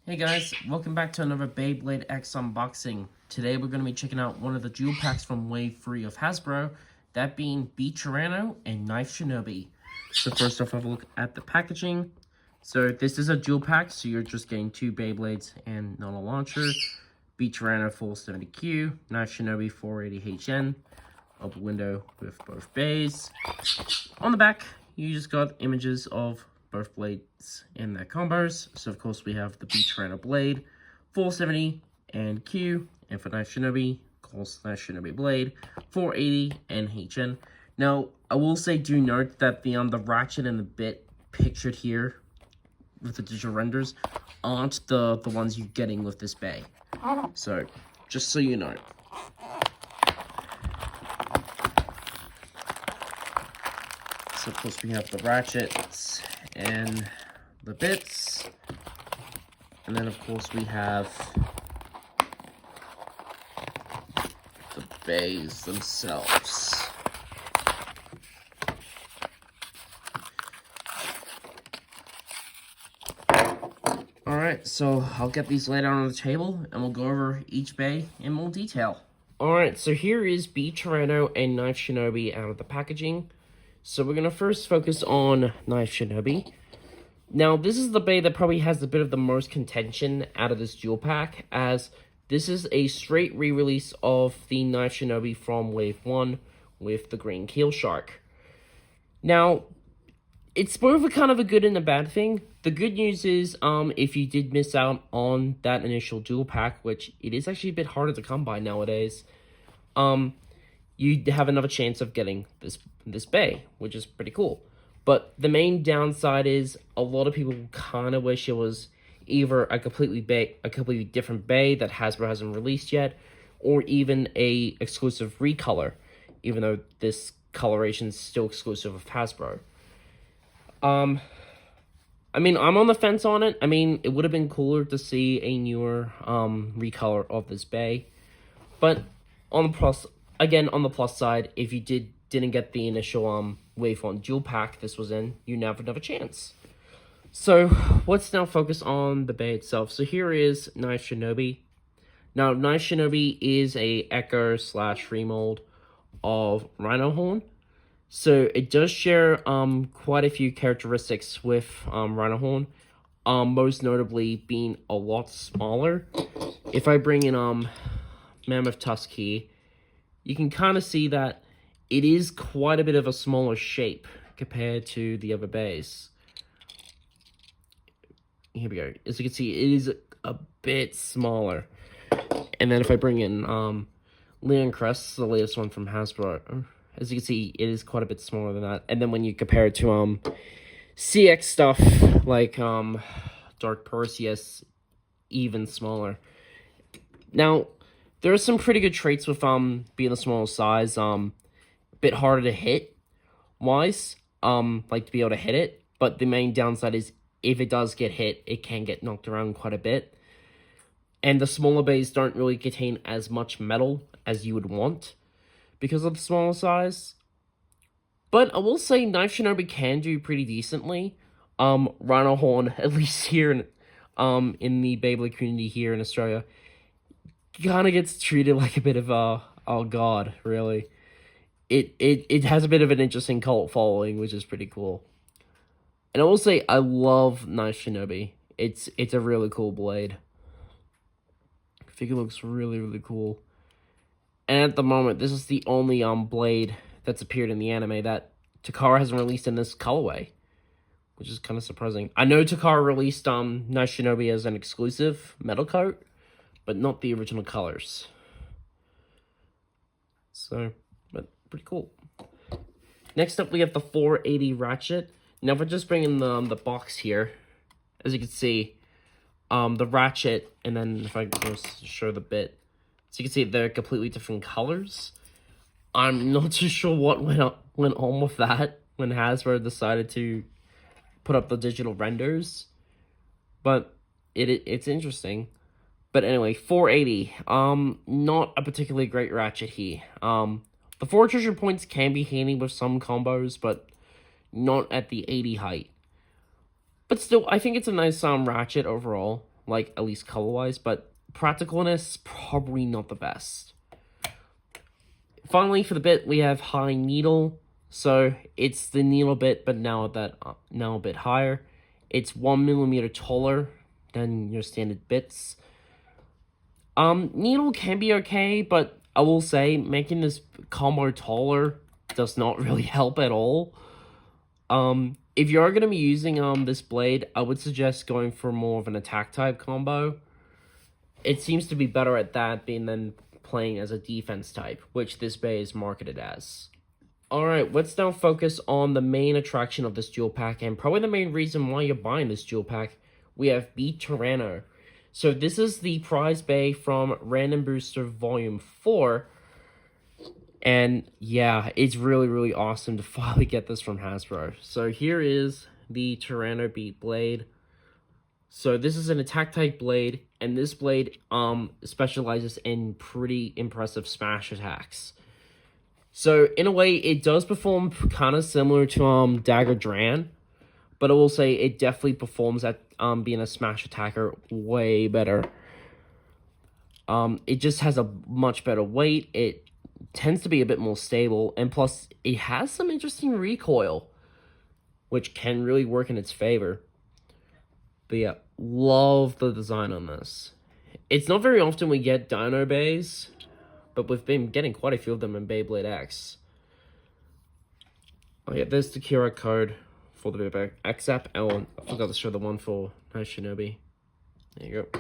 Hey guys, welcome back to another Beyblade X unboxing. Today we're going to be checking out one of the dual packs from Wave 3 of Hasbro, that being Tyranno and Knife Shinobi. So first off, have a look at the packaging. So this is a dual pack, so you're just getting two Beyblades and not a launcher. Tyranno full 70Q, Knife Shinobi 480HN, open window with both bays. On the back, you just got images of both blades and their combos. So of course we have the Tyranno blade, 470 and Q, and for Knife Shinobi, of course Knife Shinobi blade, 480 and HN. Now, I will say, do note that the ratchet and the bit pictured here with the digital renders aren't the ones you're getting with this bay. So, just so you know. So of course we have the ratchets and the bits, and then of course we have the bays themselves. Alright, so I'll get these laid out on the table and we'll go over each bay in more detail. Alright, so here is Tyranno and Knife Shinobi out of the packaging. So we're going to first focus on Knife Shinobi. Now, this is the bay that probably has a bit of the most contention out of this dual pack, as this is a straight re-release of the Knife Shinobi from Wave 1 with the green keel shark. Now, it's both a kind of a good and a bad thing. The good news is, if you did miss out on that initial dual pack, which it is actually a bit harder to come by nowadays, you have another chance of getting this bay, which is pretty cool. But the main downside is a lot of people kind of wish it was either a completely different bay that Hasbro hasn't released yet, or even a exclusive recolor, even though this coloration is still exclusive of Hasbro. I mean, I'm on the fence on it. I mean, it would have been cooler to see a newer recolor of this bay, but on the plus side, if you didn't get the initial Wave 1 dual pack this was in, you never have a chance. So let's now focus on the bay itself. So here is Knife Shinobi. Now, Knife Shinobi is a Echo / remold of Rhino Horn. So it does share quite a few characteristics with Rhino Horn, most notably being a lot smaller. If I bring in Mammoth Tusk here, you can kind of see that it is quite a bit of a smaller shape compared to the other bays. Here we go. As you can see, it is a bit smaller. And then if I bring in Leon Crest, the latest one from Hasbro, as you can see, it is quite a bit smaller than that. And then when you compare it to CX stuff like Dark Perseus, even smaller. Now, there are some pretty good traits with being a smaller size. A bit harder to hit wise, like to be able to hit it. But the main downside is if it does get hit, it can get knocked around quite a bit. And the smaller bays don't really contain as much metal as you would want because of the smaller size. But I will say Knife Shinobi can do pretty decently. Rhino Horn, at least here in the Beyblade community here in Australia, kind of gets treated like a bit of a god, really. It has a bit of an interesting cult following, which is pretty cool. And I will say I love Knife Shinobi. It's a really cool blade. I think it looks really, really cool. And at the moment, this is the only blade that's appeared in the anime that Takara hasn't released in this colorway, which is kind of surprising. I know Takara released Knife Shinobi as an exclusive metal coat, but not the original colors. So, but pretty cool. Next up, we have the 480 ratchet. Now, if I just bring in the box here, as you can see, the ratchet, and then if I just show the bit, so you can see they're completely different colors. I'm not too sure what went on with that when Hasbro decided to put up the digital renders, but it's interesting. But anyway, 480, not a particularly great ratchet here. The 4 treasure points can be handy with some combos, but not at the 80 height. But still, I think it's a nice ratchet overall. like at least color-wise, but practicalness, probably not the best. Finally, for the bit, we have high needle. So it's the needle bit, but now a bit higher. It's 1 millimeter taller than your standard bits. Needle can be okay, but I will say making this combo taller does not really help at all. If you're gonna be using this blade, I would suggest going for more of an attack type combo. It seems to be better at that than playing as a defense type, which this bay is marketed as. Alright, let's now focus on the main attraction of this duel pack, and probably the main reason why you're buying this duel pack. We have Beat Tyranno. So this is the prize bay from Random Booster Volume 4. And yeah, it's really, really awesome to finally get this from Hasbro. So here is the Tyranno Beat Blade. So this is an attack type blade, and this blade specializes in pretty impressive smash attacks. So in a way, it does perform kind of similar to Dagger Dran, but I will say it definitely performs at being a smash attacker way better. It just has a much better weight. It tends to be a bit more stable, and plus it has some interesting recoil, which can really work in its favor. But yeah, love the design on this. It's not very often we get Dino bays, but we've been getting quite a few of them in Beyblade X. Oh yeah, there's the QR code for the Beyblade X app. Oh, I forgot to show the one for Nice Shinobi. There you go.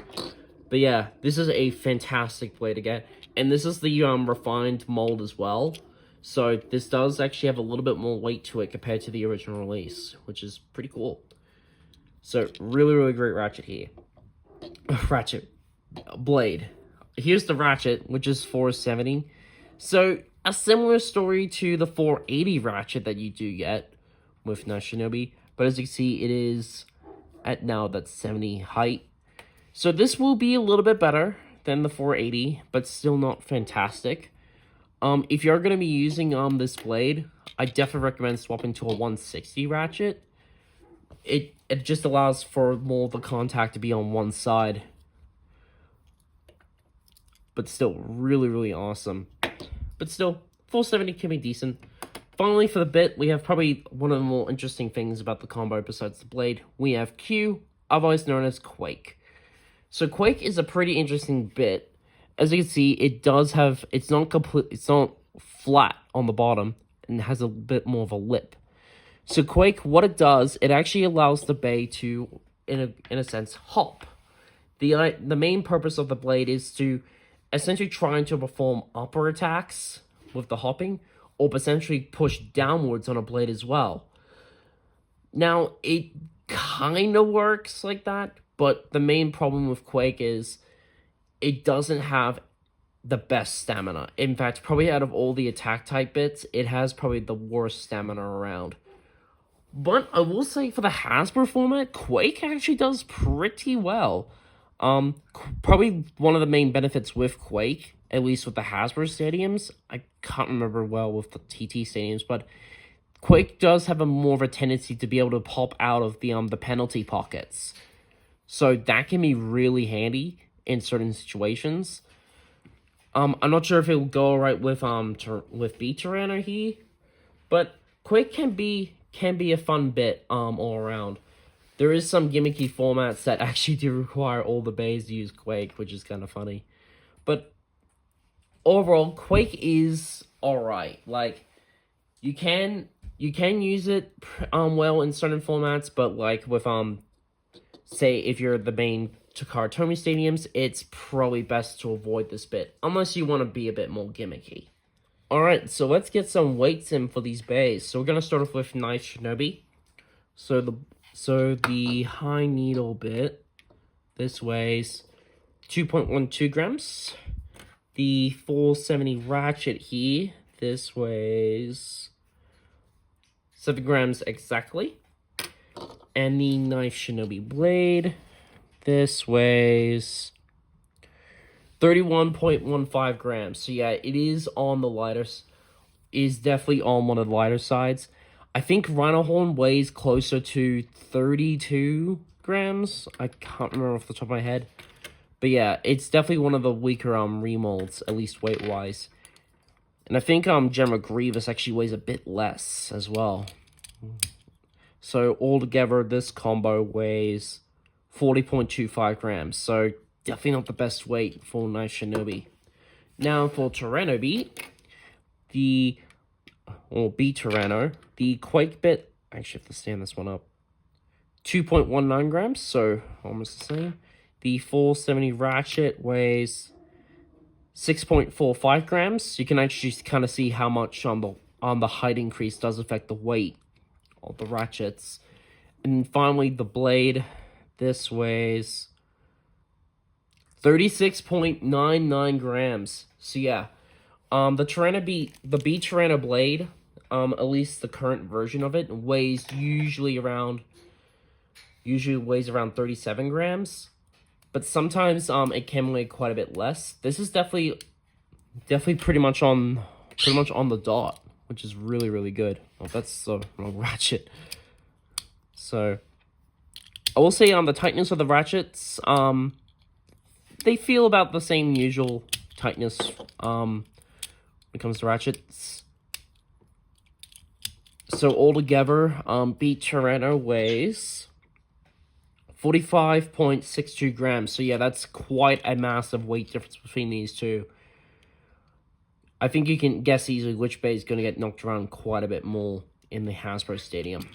But yeah, this is a fantastic blade to get. And this is the refined mold as well. So this does actually have a little bit more weight to it compared to the original release, which is pretty cool. So really, really great ratchet here. Ratchet blade. Here's the ratchet, which is 470. So a similar story to the 480 ratchet that you do get with Nice Shinobi. But as you can see, it is at now that 70 height. So this will be a little bit better than the 480, but still not fantastic. If you're going to be using this blade, I definitely recommend swapping to a 160 ratchet. It just allows for more of the contact to be on one side. But still, really, really awesome. But still, 470 can be decent. Finally, for the bit, we have probably one of the more interesting things about the combo besides the blade. We have Q, otherwise known as Quake. So Quake is a pretty interesting bit. As you can see, it does have, it's not flat on the bottom, and has a bit more of a lip. So Quake, what it does, it actually allows the bay to, in a sense, hop. The main purpose of the blade is to essentially trying to perform upper attacks with the hopping, or essentially push downwards on a blade as well. Now, it kind of works like that, but the main problem with Quake is it doesn't have the best stamina. In fact, probably out of all the attack type bits, it has probably the worst stamina around. But I will say for the Hasbro format, Quake actually does pretty well. Probably one of the main benefits with Quake, at least with the Hasbro stadiums, I can't remember well with the TT stadiums, but Quake does have more of a tendency to be able to pop out of the penalty pockets. So that can be really handy in certain situations. I'm not sure if it will go alright with Beat Tyranno here, but Quake can be a fun bit all around. There is some gimmicky formats that actually do require all the bays to use Quake, which is kind of funny. But overall, Quake is alright. Like, you can use it well in certain formats, but like with say if you're the main Takara Tomy stadiums, it's probably best to avoid this bit unless you want to be a bit more gimmicky. Alright, so let's get some weights in for these bays. So we're gonna start off with Nice Shinobi. So the high needle bit, this weighs 2.12 grams. The 470 ratchet here, this weighs 7 grams exactly. And the Nice Shinobi blade, this weighs 31.15 grams. So yeah, it is on the lighter, is definitely on one of the lighter sides. I think Rhino Horn weighs closer to 32 grams. I can't remember off the top of my head. But yeah, it's definitely one of the weaker remolds, at least weight-wise. And I think General Grievous actually weighs a bit less as well. So altogether, this combo weighs 40.25 grams. So definitely not the best weight for Nice Shinobi. Now for Tyranno beat, the Tyranno, the Quake bit, I actually have to stand this one up, 2.19 grams, so almost the same. The 470 Ratchet weighs 6.45 grams. You can actually kind of see how much on the height increase does affect the weight of the ratchets. And finally, the blade, this weighs 36.99 grams. So yeah, the Tyranno blade, at least the current version of it, weighs usually weighs around 37 grams. But sometimes it can weigh quite a bit less. This is definitely pretty much on the dot, which is really, really good. Oh, that's the wrong ratchet. So I will say on the tightness of the ratchets, they feel about the same usual tightness when it comes to ratchets. So altogether, Beat Tyranno weighs 45.62 grams. So yeah, that's quite a massive weight difference between these two. I think you can guess easily which bay is going to get knocked around quite a bit more in the Hasbro Stadium.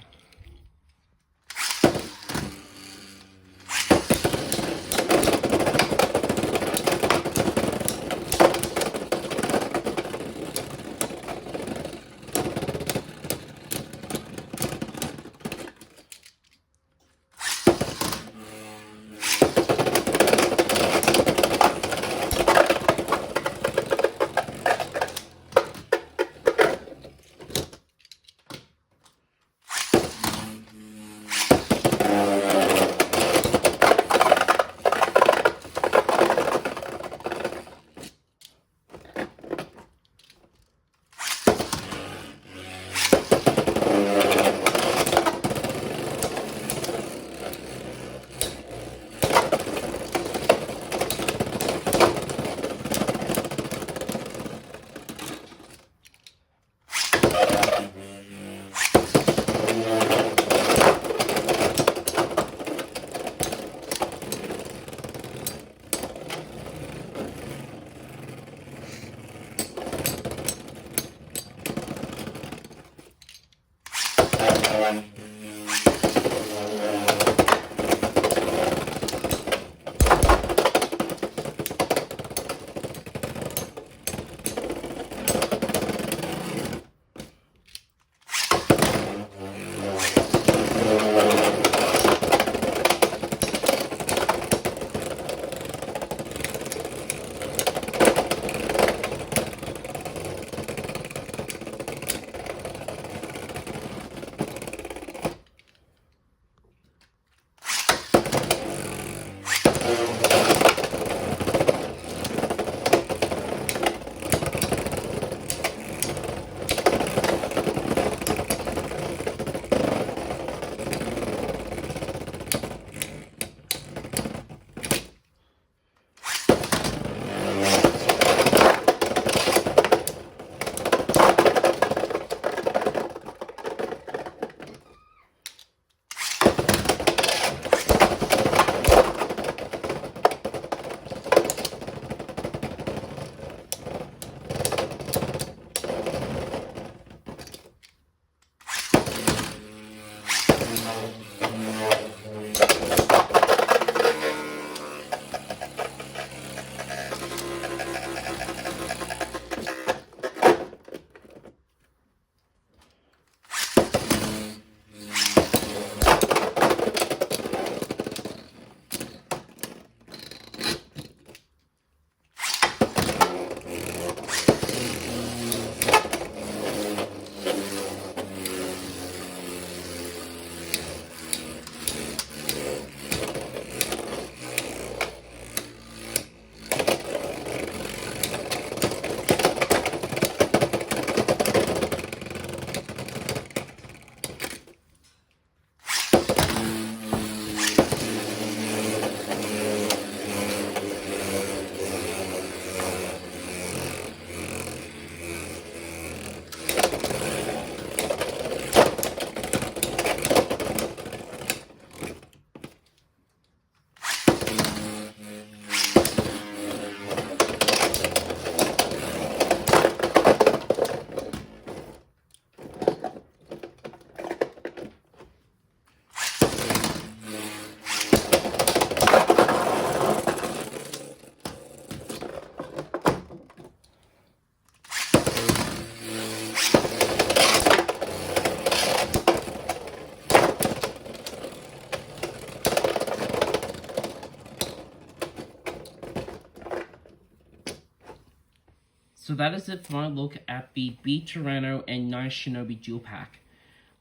So that is it for my look at the Beat Tyranno and Nice Shinobi dual pack.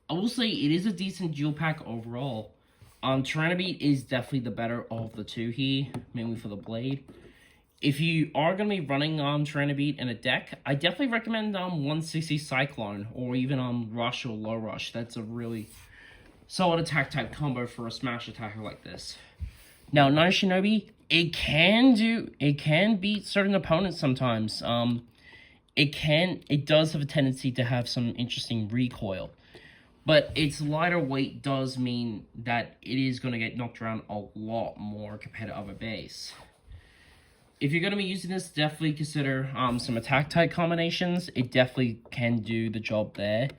I will say it is a decent dual pack overall. Tyranno Beat is definitely the better of the two here, mainly for the blade. If you are going to be running Tyranno Beat in a deck, I definitely recommend 160 Cyclone, or even Rush or Low Rush. That's a really solid attack type combo for a smash attacker like this. Now, Nice Shinobi, it can beat certain opponents sometimes. It does have a tendency to have some interesting recoil. But its lighter weight does mean that it is going to get knocked around a lot more compared to other base. If you're going to be using this, definitely consider some attack type combinations. It definitely can do the job there.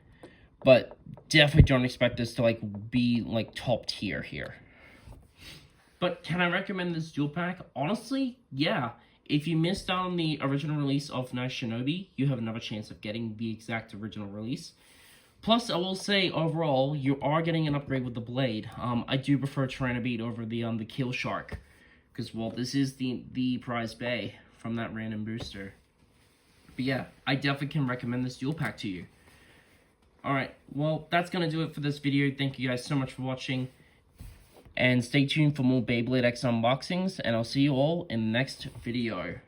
But definitely don't expect this to be top tier here. But can I recommend this dual pack? Honestly, yeah. If you missed out on the original release of Nice Shinobi, you have another chance of getting the exact original release. Plus, I will say, overall, you are getting an upgrade with the blade. I do prefer Tyranno Beat over the Kill Shark. Because, well, this is the prize bay from that random booster. But yeah, I definitely can recommend this dual pack to you. Alright, well, that's going to do it for this video. Thank you guys so much for watching. And stay tuned for more Beyblade X unboxings, and I'll see you all in the next video.